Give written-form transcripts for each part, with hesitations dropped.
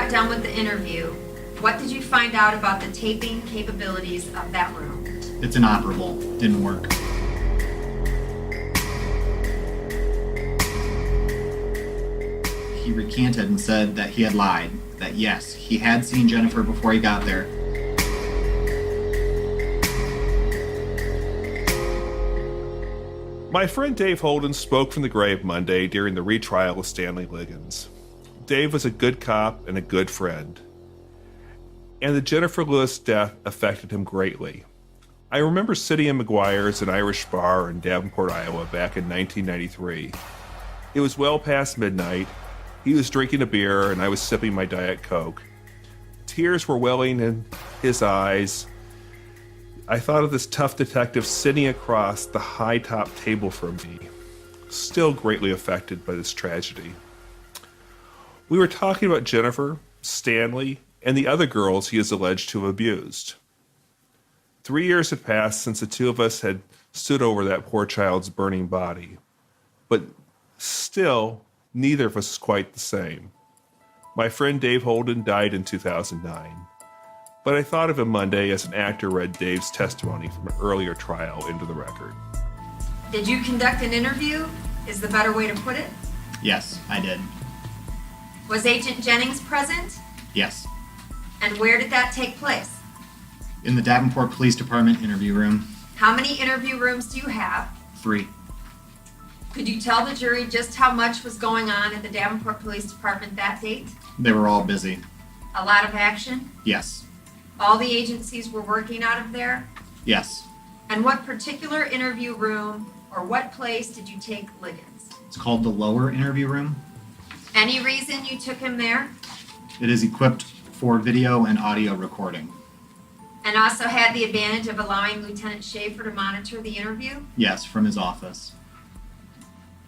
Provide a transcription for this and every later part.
got done with the interview, what did you find out about the taping capabilities of that room? It's inoperable. Didn't work. He recanted and said that he had lied, that yes, he had seen Jennifer before he got there. My friend Dave Holden spoke from the grave Monday during the retrial of Stanley Liggins. Dave was a good cop and a good friend. And the Jennifer Lewis death affected him greatly. I remember sitting in McGuire's, an Irish bar in Davenport, Iowa, back in 1993. It was well past midnight. He was drinking a beer and I was sipping my Diet Coke. Tears were welling in his eyes. I thought of this tough detective sitting across the high-top table from me, still greatly affected by this tragedy. We were talking about Jennifer, Stanley, and the other girls he is alleged to have abused. 3 years had passed since the two of us had stood over that poor child's burning body, but still, neither of us is quite the same. My friend Dave Holden died in 2009. But I thought of him Monday as an actor read Dave's testimony from an earlier trial into the record. Did you conduct an interview, is the better way to put it? Yes, I did. Was Agent Jennings present? Yes. And where did that take place? In the Davenport Police Department interview room. How many interview rooms do you have? 3. Could you tell the jury just how much was going on at the Davenport Police Department that date? They were all busy. A lot of action? Yes. All the agencies were working out of there? Yes. And what particular interview room or what place did you take Liggins? It's called the lower interview room. Any reason you took him there? It is equipped for video and audio recording. And also had the advantage of allowing Lieutenant Schaefer to monitor the interview? Yes, from his office.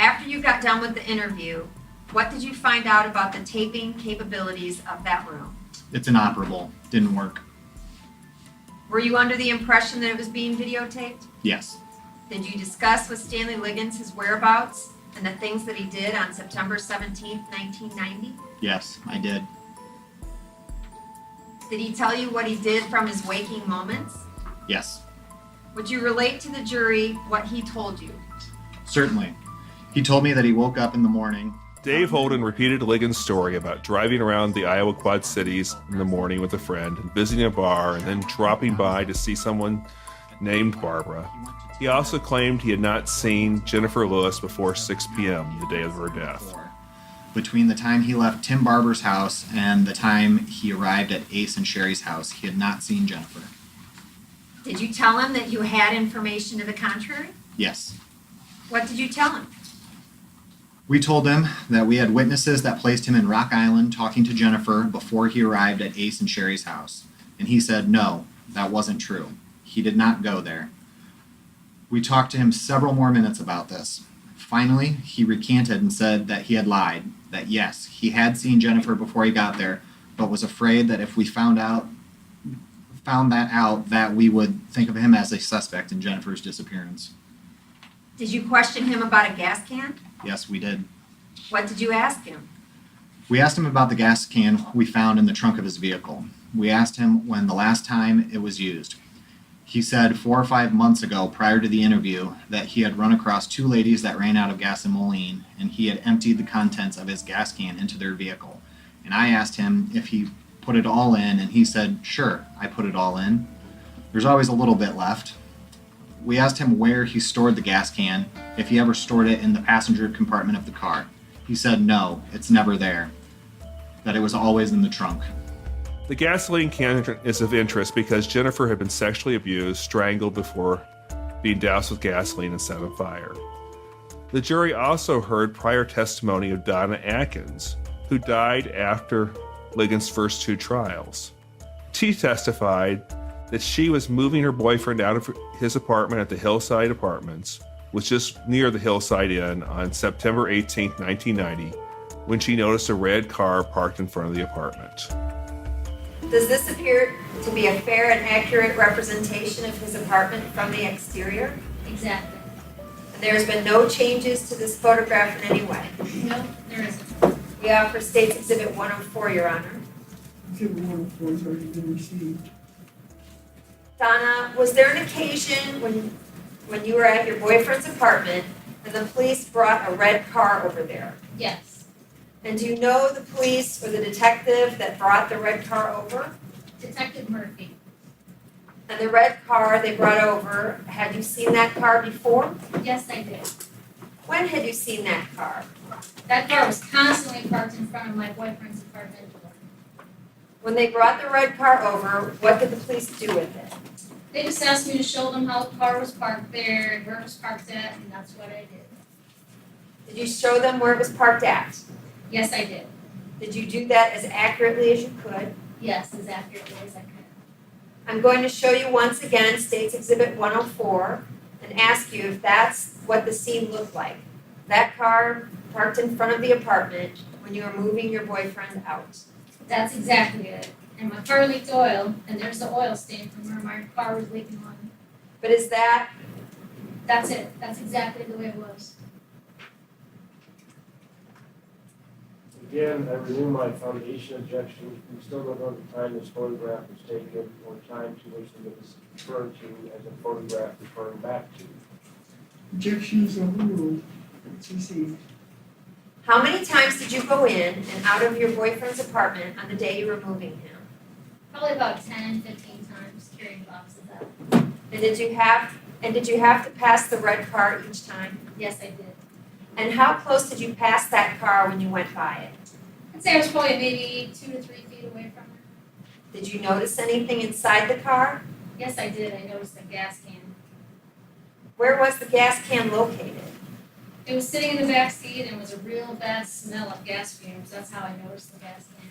After you got done with the interview, what did you find out about the taping capabilities of that room? It's inoperable. Didn't work. Were you under the impression that it was being videotaped? Yes. Did you discuss with Stanley Liggins his whereabouts and the things that he did on September 17th, 1990? Yes, I did. Did he tell you what he did from his waking moments? Yes. Would you relate to the jury what he told you? Certainly. He told me that he woke up in the morning. Dave Holden repeated Liggins' story about driving around the Iowa Quad Cities in the morning with a friend and visiting a bar and then dropping by to see someone named Barbara. He also claimed he had not seen Jennifer Lewis before 6 p.m. the day of her death. Between the time he left Tim Barber's house and the time he arrived at Ace and Sherry's house, he had not seen Jennifer. Did you tell him that you had information to the contrary? Yes. What did you tell him? We told him that we had witnesses that placed him in Rock Island talking to Jennifer before he arrived at Ace and Sherry's house. And he said, no, that wasn't true. He did not go there. We talked to him several more minutes about this. Finally, he recanted and said that he had lied, that yes, he had seen Jennifer before he got there, but was afraid that if we found that out, that we would think of him as a suspect in Jennifer's disappearance. Did you question him about a gas can? Yes, we did. What did you ask him? We asked him about the gas can we found in the trunk of his vehicle. We asked him when the last time it was used. He said 4 or 5 months ago, prior to the interview, that he had run across 2 ladies that ran out of gas in Moline, and he had emptied the contents of his gas can into their vehicle. And I asked him if he put it all in, and he said, sure, I put it all in. There's always a little bit left. We asked him where he stored the gas can, if he ever stored it in the passenger compartment of the car. He said no, it's never there, that it was always in the trunk. The gasoline can is of interest because Jennifer had been sexually abused, strangled before being doused with gasoline and set on fire. The jury also heard prior testimony of Donna Atkins, who died after Liggins' first 2 trials. She testified that she was moving her boyfriend out of his apartment at the Hillside Apartments, which is near the Hillside Inn, on September 18, 1990, when she noticed a red car parked in front of the apartment. Does this appear to be a fair and accurate representation of his apartment from the exterior? Exactly. There's been no changes to this photograph in any way. No, there isn't. We offer State's Exhibit 104, Your Honor. Exhibit 104 has already been received. Donna, was there an occasion when you were at your boyfriend's apartment and the police brought a red car over there? Yes. And do you know the police or the detective that brought the red car over? Detective Murphy. And the red car they brought over, had you seen that car before? Yes, I did. When had you seen that car? That car was constantly parked in front of my boyfriend's apartment door. When they brought the red car over, what did the police do with it? They just asked me to show them how the car was parked there and where it was parked at, and that's what I did. Did you show them where it was parked at? Yes, I did. Did you do that as accurately as you could? Yes, as accurately as I could. I'm going to show you once again State's Exhibit 104 and ask you if that's what the scene looked like. That car parked in front of the apartment when you were moving your boyfriend out. That's exactly it. And my car leaked oil, and there's the oil stain from where my car was leaking on. But is that, That's it. That's exactly the way it was. Again, I renew my foundation objection. We still don't know the time this photograph was taken or time to which it was referred to as a photograph referring back to. Objection is overruled. It's received. how many times did you go in and out of your boyfriend's apartment on the day you were moving him? Probably about 10, 15 times carrying boxes out. And did you have to pass the red car each time? Yes, I did. And how close did you pass that car when you went by it? I'd say I was probably maybe 2 to 3 feet away from her. Did you notice anything inside the car? Yes, I did. I noticed a gas can. Where was the gas can located? It was sitting in the back seat and it was a real bad smell of gas fumes. That's how I noticed the gas can.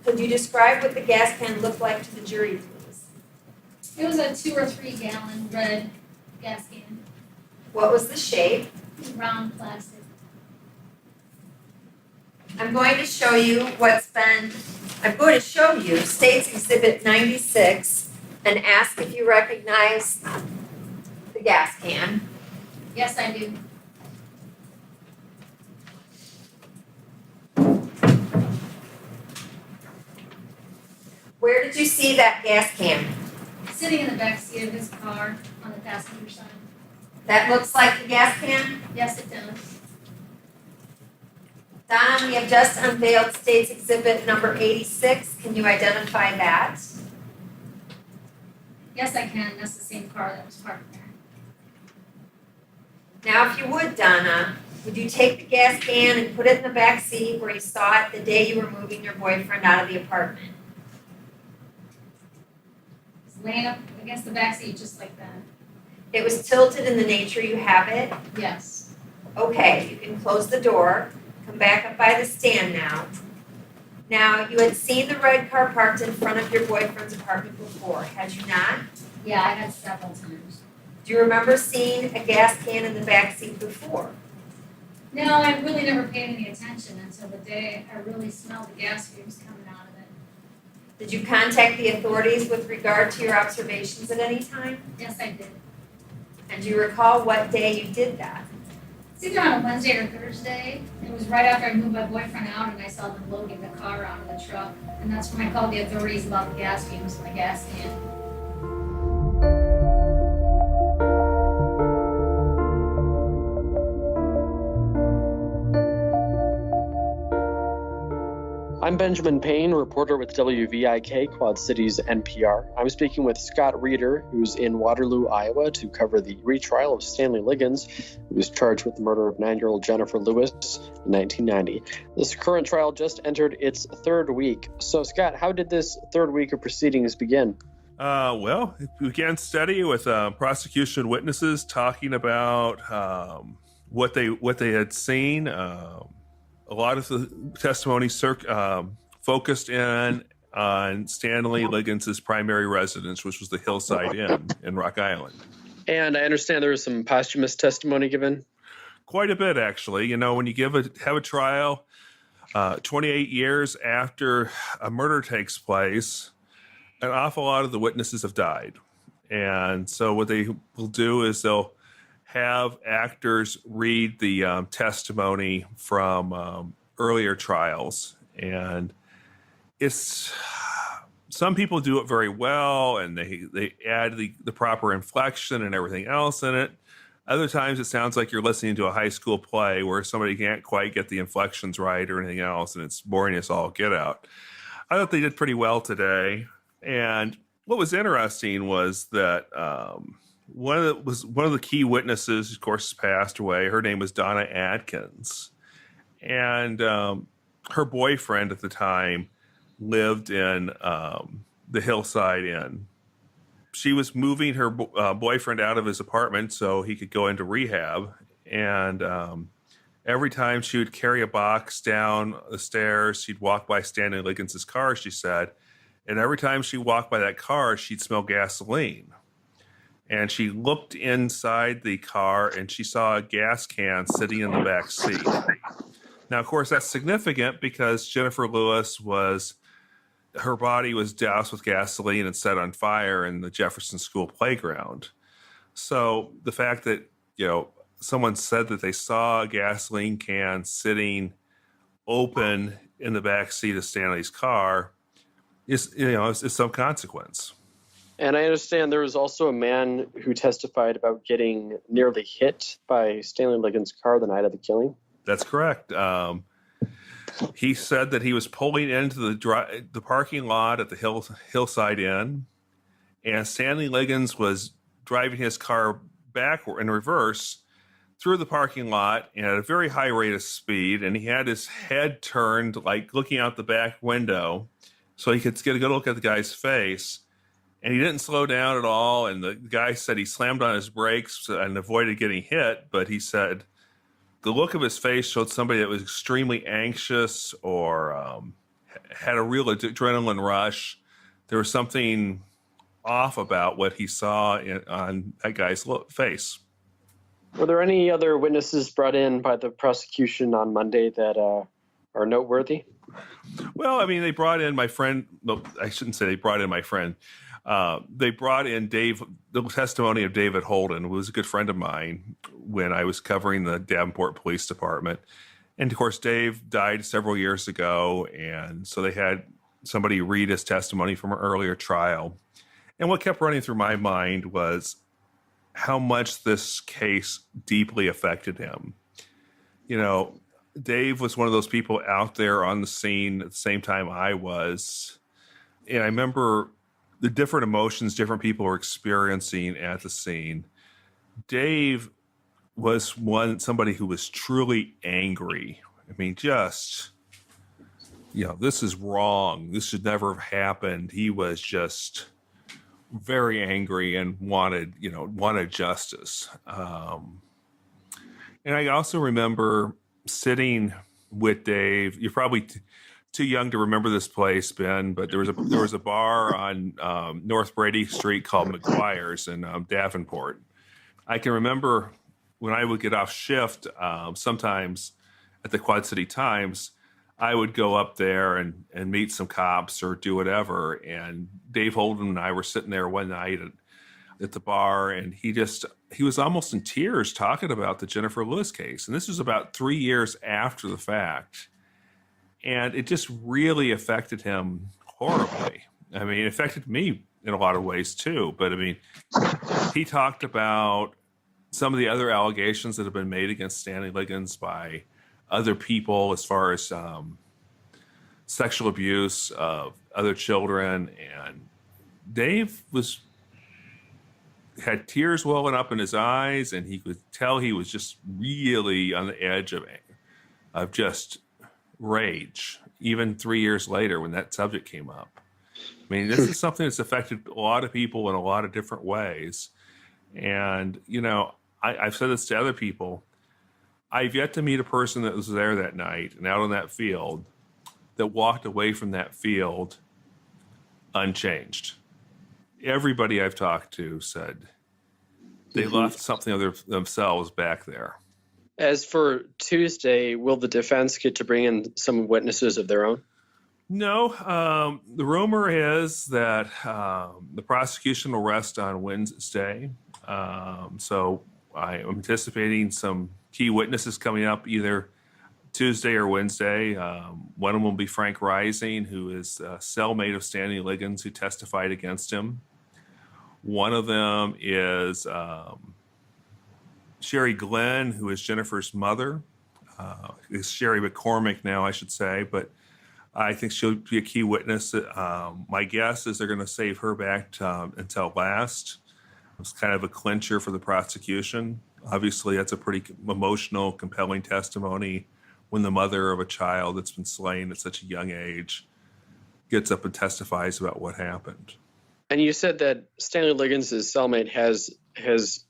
Could you describe what the gas can looked like to the jury, please? It was a 2 or 3 gallon red gas can, What was the shape? round plastic. I'm going to show you State's Exhibit 96 and ask if you recognize the gas can. Yes, I do. Where did you see that gas can? Sitting in the back seat of his car on the passenger side. That looks like the gas can? Yes, it does. Donna, we have just unveiled State's Exhibit number 86. Can you identify that? Yes, I can. That's the same car that was parked there. Now, if you would, Donna, would you take the gas can and put it in the back seat where you saw it the day you were moving your boyfriend out of the apartment? It's laying up against the back seat just like that. It was tilted in the nature you have it. Yes. Okay, you can close the door, come back up by the stand now. Now, you had seen the red car parked in front of your boyfriend's apartment before, had you not? Yeah, I had several times. Do you remember seeing a gas can in the back seat before? No, I really never paid any attention until the day I really smelled the gas fumes coming out of it. Did you contact the authorities with regard to your observations at any time? Yes, I did. And do you recall what day you did that? It's either on a Wednesday or Thursday. It was right after I moved my boyfriend out and I saw them loading the car out of the truck. And that's when I called the authorities about the gas fumes in the gas can. I'm Benjamin Payne, reporter with WVIK Quad Cities NPR. I'm speaking with Scott Reeder, who's in Waterloo, Iowa, to cover the retrial of Stanley Liggins, who was charged with the murder of 9-year-old Jennifer Lewis in 1990. This current trial just entered its third week. So, Scott, how did this third week of proceedings begin? Well, it began steady with prosecution witnesses talking about what they had seen. A lot of the testimony focused in on Stanley Liggins' primary residence, which was the Hillside Inn in Rock Island. And I understand there was some posthumous testimony given. Quite a bit, actually. You know, when you have a trial 28 years after a murder takes place, an awful lot of the witnesses have died. And so what they will do is they'll have actors read the testimony from earlier trials. And it's some people do it very well, and they add the proper inflection and everything else in it. Other times it sounds like you're listening to a high school play where somebody can't quite get the inflections right or anything else, and it's boring as all get out. I thought they did pretty well today. And what was interesting was that one of the key witnesses, of course, passed away. Her name was Donna Adkins, and her boyfriend at the time lived in the Hillside Inn. She was moving her boyfriend out of his apartment so he could go into rehab, and every time she would carry a box down the stairs, she'd walk by Stanley Liggins' car, she said, and every time she walked by that car, she'd smell gasoline. And she looked inside the car and she saw a gas can sitting in the back seat. Now, of course, that's significant because Jennifer Lewis her body was doused with gasoline and set on fire in the Jefferson School playground. So the fact that, someone said that they saw a gasoline can sitting open in the back seat of Stanley's car is some consequence. And I understand there was also a man who testified about getting nearly hit by Stanley Liggins' car the night of the killing. That's correct. He said that he was pulling into the parking lot at the Hillside Inn, and Stanley Liggins was driving his car backward in reverse through the parking lot at a very high rate of speed, and he had his head turned, like looking out the back window, so he could get a good look at the guy's face. And he didn't slow down at all. And the guy said he slammed on his brakes and avoided getting hit, but he said the look of his face showed somebody that was extremely anxious or had a real adrenaline rush. There was something off about what he saw on that guy's face. Were there any other witnesses brought in by the prosecution on Monday that are noteworthy? Well, I mean, they brought in my friend. Well, I shouldn't say they brought in my friend. They brought in the testimony of David Holden, who was a good friend of mine when I was covering the Davenport Police Department. And of course, Dave died several years ago. And so they had somebody read his testimony from an earlier trial. And what kept running through my mind was how much this case deeply affected him. Dave was one of those people out there on the scene at the same time I was. And I remember the different emotions different people were experiencing at the scene. Dave was somebody who was truly angry. I mean, just, this is wrong. This should never have happened. He was just very angry and wanted justice. And I also remember sitting with Dave. You're probably too young to remember this place, Ben, but there was a bar on North Brady Street called McGuire's in Davenport. I can remember when I would get off shift, sometimes at the Quad City Times, I would go up there and meet some cops or do whatever. And Dave Holden and I were sitting there one night at the bar, and he was almost in tears talking about the Jennifer Lewis case. And this was about 3 years after the fact. And it just really affected him horribly. I mean, it affected me in a lot of ways too. But I mean, he talked about some of the other allegations that have been made against Stanley Liggins by other people as far as sexual abuse of other children. And Dave had tears welling up in his eyes, and he could tell he was just really on the edge of just rage, even 3 years later when that subject came up. I mean, this is something that's affected a lot of people in a lot of different ways. And, I've said this to other people. I've yet to meet a person that was there that night and out on that field that walked away from that field unchanged. Everybody I've talked to said they left something of themselves back there. As for Tuesday, will the defense get to bring in some witnesses of their own? No. The rumor is that the prosecution will rest on Wednesday. So I am anticipating some key witnesses coming up either Tuesday or Wednesday. One of them will be Frank Rising, who is a cellmate of Stanley Liggins, who testified against him. One of them is Sherry Glenn, who is Jennifer's mother. Is Sherry McCormick now, I should say, but I think she'll be a key witness. My guess is they're going to save her back until last. It's kind of a clincher for the prosecution. Obviously, that's a pretty emotional, compelling testimony when the mother of a child that's been slain at such a young age gets up and testifies about what happened. And you said that Stanley Liggins' cellmate has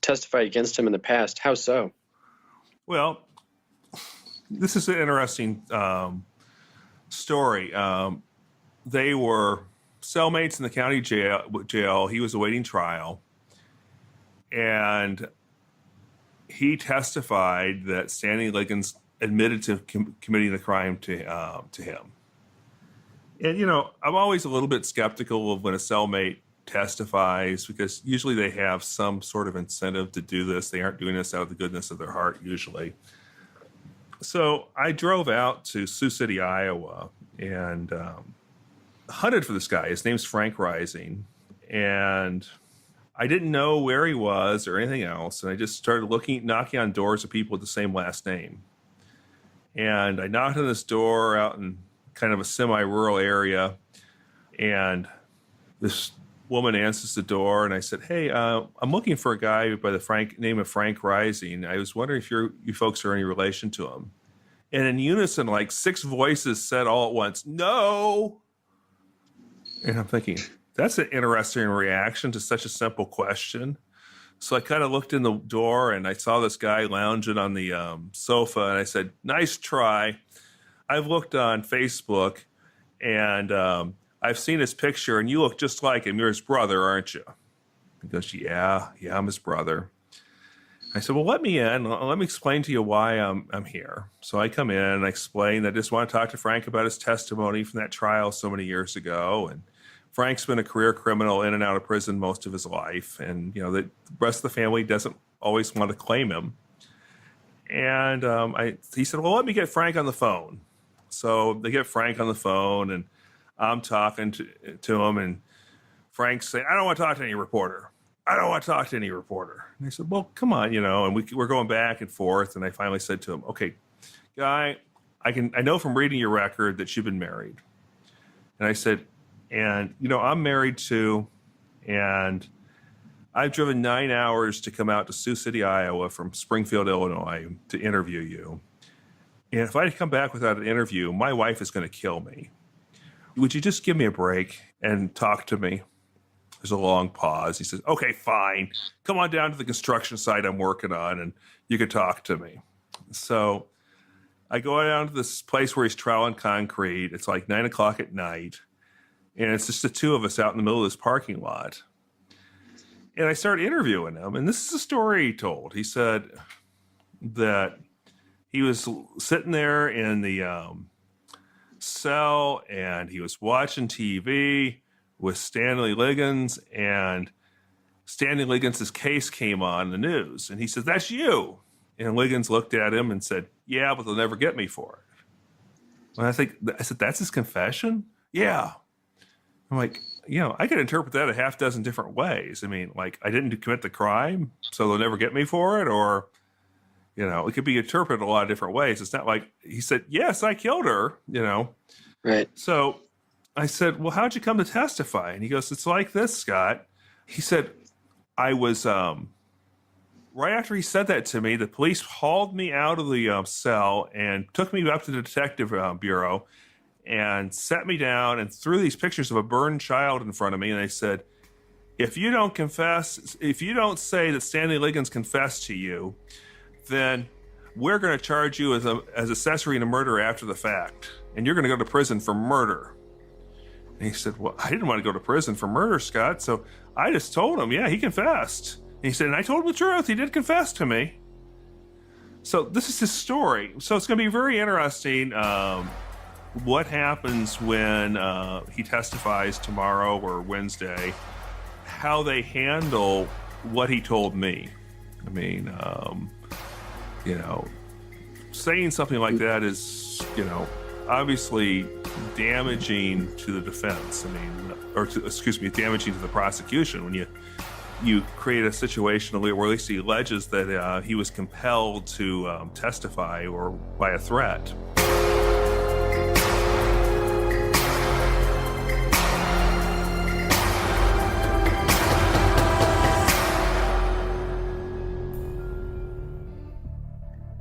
testified against him in the past. How so? Well, this is an interesting story. They were cellmates in the county jail. He was awaiting trial, and he testified that Stanley Liggins admitted to committing the crime to him. And, you know, I'm always a little bit skeptical of when a cellmate testifies, because usually they have some sort of incentive to do this. They aren't doing this out of the goodness of their heart, usually. So I drove out to Sioux City, Iowa, and hunted for this guy. His name's Frank Rising. And I didn't know where he was or anything else. And I just started knocking on doors of people with the same last name. And I knocked on this door out in kind of a semi-rural area. And this woman answers the door, and I said, "Hey, I'm looking for a guy by the name of Frank Rising. I was wondering if you folks are any relation to him." And in unison, like 6 voices said all at once, "No." And I'm thinking, that's an interesting reaction to such a simple question. So I kind of looked in the door, and I saw this guy lounging on the sofa, and I said, "Nice try. I've looked on Facebook, and I've seen his picture, and you look just like him. You're his brother, aren't you?" He goes, yeah, I'm his brother. I said, "Well, let me in. Let me explain to you why I'm here." So I come in, and I explain that I just want to talk to Frank about his testimony from that trial so many years ago. And Frank's been a career criminal in and out of prison most of his life. And, you know, the rest of the family doesn't always want to claim him. And he said, "Well, let me get Frank on the phone." So they get Frank on the phone, and I'm talking to him, and Frank's saying, "I don't want to talk to any reporter. I don't want to talk to any reporter." And I said, "Well, come on, you know," and we're going back and forth. And I finally said to him, "Okay, guy, I know from reading your record that you've been married." And I said, "And, you know, I'm married too, and I've driven 9 hours to come out to Sioux City, Iowa from Springfield, Illinois to interview you. And if I come back without an interview, my wife is going to kill me. Would you just give me a break and talk to me?" There's a long pause. He says, "Okay, fine. Come on down to the construction site I'm working on, and you can talk to me." So I go down to this place where he's troweling concrete. It's like 9 o'clock at night, and it's just the two of us out in the middle of this parking lot. And I started interviewing him, and this is the story he told. He said that he was sitting there in the cell, and he was watching TV with Stanley Liggins, and Stanley Liggins' case came on the news. And he said, "That's you." And Liggins looked at him and said, "Yeah, but they'll never get me for it." And I said, "That's his confession?" "Yeah." I'm like, you know, I could interpret that a half dozen different ways. I mean, like, I didn't commit the crime, so they'll never get me for it, or, you know, it could be interpreted a lot of different ways. It's not like he said, "Yes, I killed her," you know. Right. So I said, "Well, how'd you come to testify?" And he goes, "It's like this, Scott." He said, "I was, right after he said that to me, the police hauled me out of the cell and took me up to the detective bureau and sat me down and threw these pictures of a burned child in front of me. And they said, if you don't say that Stanley Liggins confessed to you, then we're going to charge you as accessory to murder after the fact. And you're going to go to prison for murder." And he said, "Well, I didn't want to go to prison for murder, Scott. So I just told him, yeah, he confessed." And he said, "And I told him the truth. He did confess to me." So this is his story. So it's going to be very interesting what happens when he testifies tomorrow or Wednesday, how they handle what he told me. I mean, you know, saying something like that is, obviously damaging to the defense. Damaging to the prosecution when you create a situation where at least he alleges that he was compelled to testify or by a threat.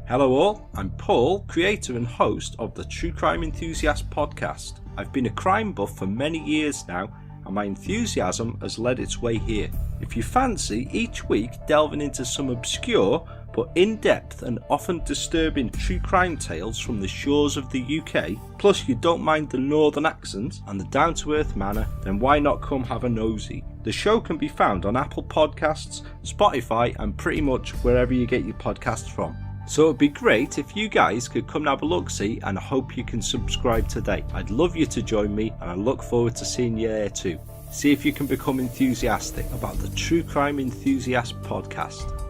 Hello all, I'm Paul, creator and host of the True Crime Enthusiast podcast. I've been a crime buff for many years now, and my enthusiasm has led its way here. If you fancy each week delving into some obscure but in-depth and often disturbing true crime tales from the shores of the UK, plus you don't mind the northern accent and the down-to-earth manner, then why not come have a nosy? The show can be found on Apple Podcasts, Spotify, and pretty much wherever you get your podcasts from. So it'd be great if you guys could come and have a look-see, and I hope you can subscribe today. I'd love you to join me, and I look forward to seeing you there too. See if you can become enthusiastic about the True Crime Enthusiast podcast.